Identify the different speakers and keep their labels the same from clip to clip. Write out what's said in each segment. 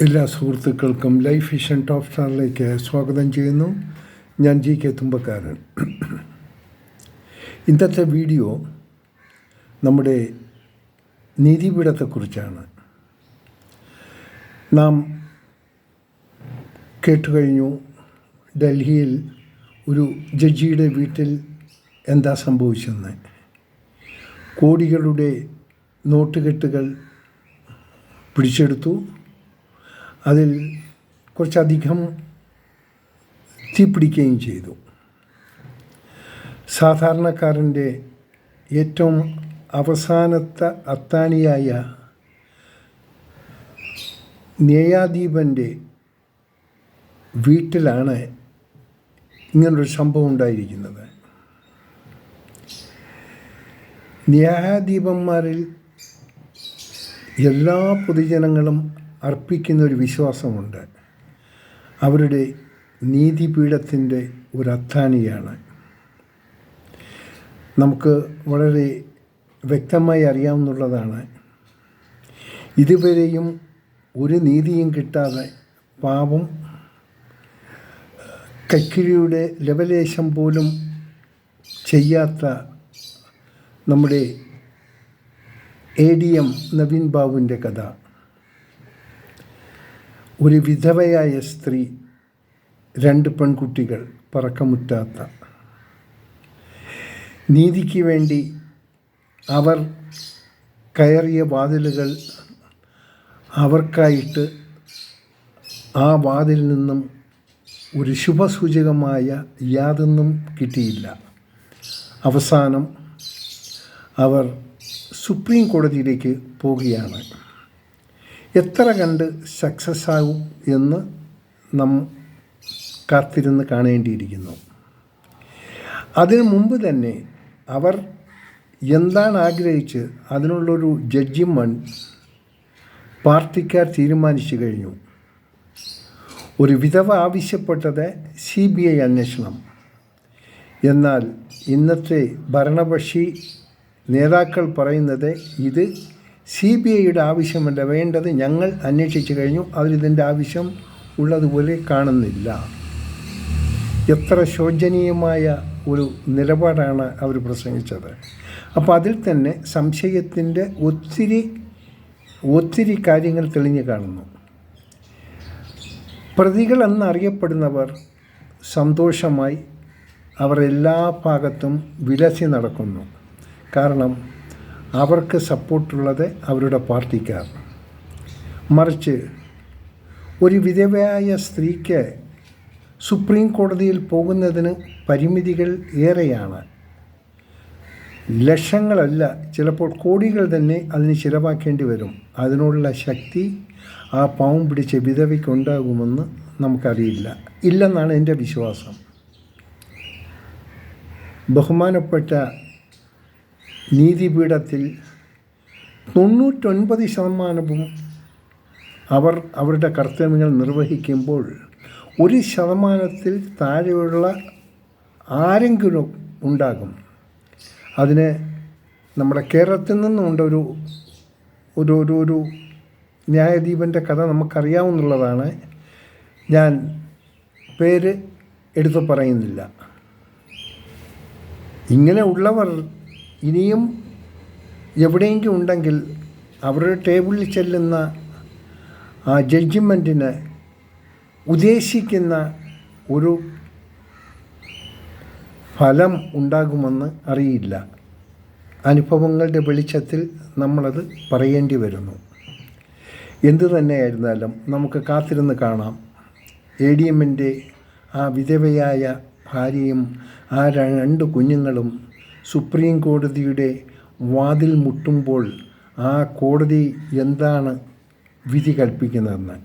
Speaker 1: എല്ലാ സുഹൃത്തുക്കൾക്കും life vision top സ്റ്റാറിലേക്ക് സ്വാഗതം ചെയ്യുന്നു. ഞാൻ GK തുമ്പക്കാരൻ. ഇന്നത്തെ വീഡിയോ നമ്മുടെ നീതിപീഠത്തെക്കുറിച്ചാണ്. നാം കേട്ടുകഴിഞ്ഞു ഡൽഹിയിൽ ഒരു ജഡ്ജിയുടെ വീട്ടിൽ എന്താ സംഭവിച്ചെന്ന്. കോടികളുടെ നോട്ടുകെട്ടുകൾ പിടിച്ചെടുത്തു. അതിൽ കുറച്ചധികം തീപിടിക്കുകയും ചെയ്തു. സാധാരണക്കാരൻ്റെ ഏറ്റവും അവസാനത്തെ അത്താണിയായ ന്യായാധിപൻ്റെ വീട്ടിലാണ് ഇങ്ങനൊരു സംഭവം ഉണ്ടായിരിക്കുന്നത്. ന്യായാധിപന്മാരിൽ എല്ലാ പൊതുജനങ്ങളും അർപ്പിക്കുന്ന ഒരു വിശ്വാസമുണ്ട്. അവരുടെ നീതിപീഠത്തിൻ്റെ ഒരു അത്താണിയാണ്. നമുക്ക് വളരെ വ്യക്തമായി അറിയാവുന്നതാണ്. ഇതുവരെയും ഒരു നീതിയും കിട്ടാതെ പാവം കക്കിരിയുടെ ലവലേശം പോലും ചെയ്യാത്ത നമ്മുടെ ADM നവീൻ ബാബുവിൻ്റെ കഥ. ഒരു വിധവയായ സ്ത്രീ, 2 പെൺകുട്ടികൾ, പറക്കമുറ്റാത്ത. നീതിക്ക് വേണ്ടി അവർ കയറിയ വാതിലുകൾ അവർക്കായിട്ട് ആ വാതിൽ നിന്നും ഒരു ശുഭസൂചകമായ യാതൊന്നും കിട്ടിയില്ല. അവസാനം അവർ സുപ്രീം കോടതിയിലേക്ക് പോവുകയാണ്. എത്ര കണ്ട് സക്സസ് ആകും എന്ന് നാം കാത്തിരുന്ന് കാണേണ്ടിയിരിക്കുന്നു. അതിനു മുമ്പ് തന്നെ അവർ എന്താണ് ആഗ്രഹിച്ച് അതിനുള്ളൊരു ജഡ്ജിമെൻറ്റ് പാർട്ടിക്കാർ തീരുമാനിച്ചു കഴിഞ്ഞു. ഒരു വിധവ ആവശ്യപ്പെട്ടത് CBI അന്വേഷണം. എന്നാൽ ഇന്നത്തെ ഭരണപക്ഷി നേതാക്കൾ പറയുന്നത് ഇത് CBIയുടെ ആവശ്യമല്ല വേണ്ടത്, ഞങ്ങൾ അന്വേഷിച്ചു കഴിഞ്ഞു, അതിലിതിൻ്റെ ആവശ്യം ഉള്ളതുപോലെ കാണുന്നില്ല. എത്ര ശോചനീയമായ ഒരു നിലപാടാണ് അവർ പ്രസംഗിച്ചത്. അപ്പോൾ അതിൽ തന്നെ സംശയത്തിൻ്റെ ഒത്തിരി കാര്യങ്ങൾ തെളിഞ്ഞു കാണുന്നു. പ്രതികൾ എന്നറിയപ്പെടുന്നവർ സന്തോഷമായി അവർ എല്ലാ ഭാഗത്തും വിലസി നടക്കുന്നു. കാരണം അവർക്ക് സപ്പോർട്ടുള്ളത് അവരുടെ പാർട്ടിക്കാർ. മറിച്ച് ഒരു വിധവയായ സ്ത്രീക്ക് സുപ്രീം കോടതിയിൽ പോകുന്നതിന് പരിമിതികൾ ഏറെയാണ്. ലക്ഷങ്ങളല്ല, ചിലപ്പോൾ കോടികൾ തന്നെ അതിന് ചിലവാക്കേണ്ടി വരും. അതിനുള്ള ശക്തി ആ പാവം പിടിച്ച വിധവയ്ക്കുണ്ടാകുമെന്ന് നമുക്കറിയില്ല. ഇല്ലെന്നാണ് എൻ്റെ വിശ്വാസം. ബഹുമാനപ്പെട്ട നീതിപീഠത്തിൽ 99% അവർ അവരുടെ കർത്തവ്യങ്ങൾ നിർവഹിക്കുമ്പോൾ 1% താഴെയുള്ള ആരെങ്കിലും ഉണ്ടാകും. അതിന് നമ്മുടെ കേരളത്തിൽ നിന്നുണ്ട് ഒരു ന്യായാധിപൻ്റെ കഥ നമുക്കറിയാവുന്നതാണ്. ഞാൻ പേര് എടുത്തു പറയുന്നില്ല. ഇങ്ങനെ ഉള്ളവർ ഇനിയും എവിടെയെങ്കിലും ഉണ്ടെങ്കിൽ അവരുടെ ടേബിളിൽ ചെല്ലുന്ന ആ ജഡ്ജിമെൻറ്റിന് ഉദ്ദേശിക്കുന്ന ഒരു ഫലം ഉണ്ടാകുമെന്ന് അറിയില്ല. അനുഭവങ്ങളുടെ വെളിച്ചത്തിൽ നമ്മളത് പറയേണ്ടി വരുന്നു. എന്തു തന്നെയായിരുന്നാലും നമുക്ക് കാത്തിരുന്ന് കാണാം. ADMൻ്റെ ആ വിധവയായ ഭാര്യയും ആ 2 കുഞ്ഞുങ്ങളും സുപ്രീം കോടതിയുടെ വാതിൽ മുട്ടുമ്പോൾ ആ കോടതി എന്താണ് വിധി കൽപ്പിക്കുന്നതെന്ന്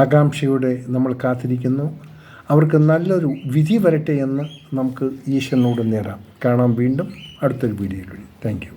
Speaker 1: ആകാംക്ഷയോടെ നമ്മൾ കാത്തിരിക്കുന്നു. അവർക്ക് നല്ലൊരു വിധി വരട്ടെ എന്ന് നമുക്ക് ഈശ്വരനോട് നേരാം. കാണാം വീണ്ടും അടുത്തൊരു വീഡിയോയിൽ. Thank you.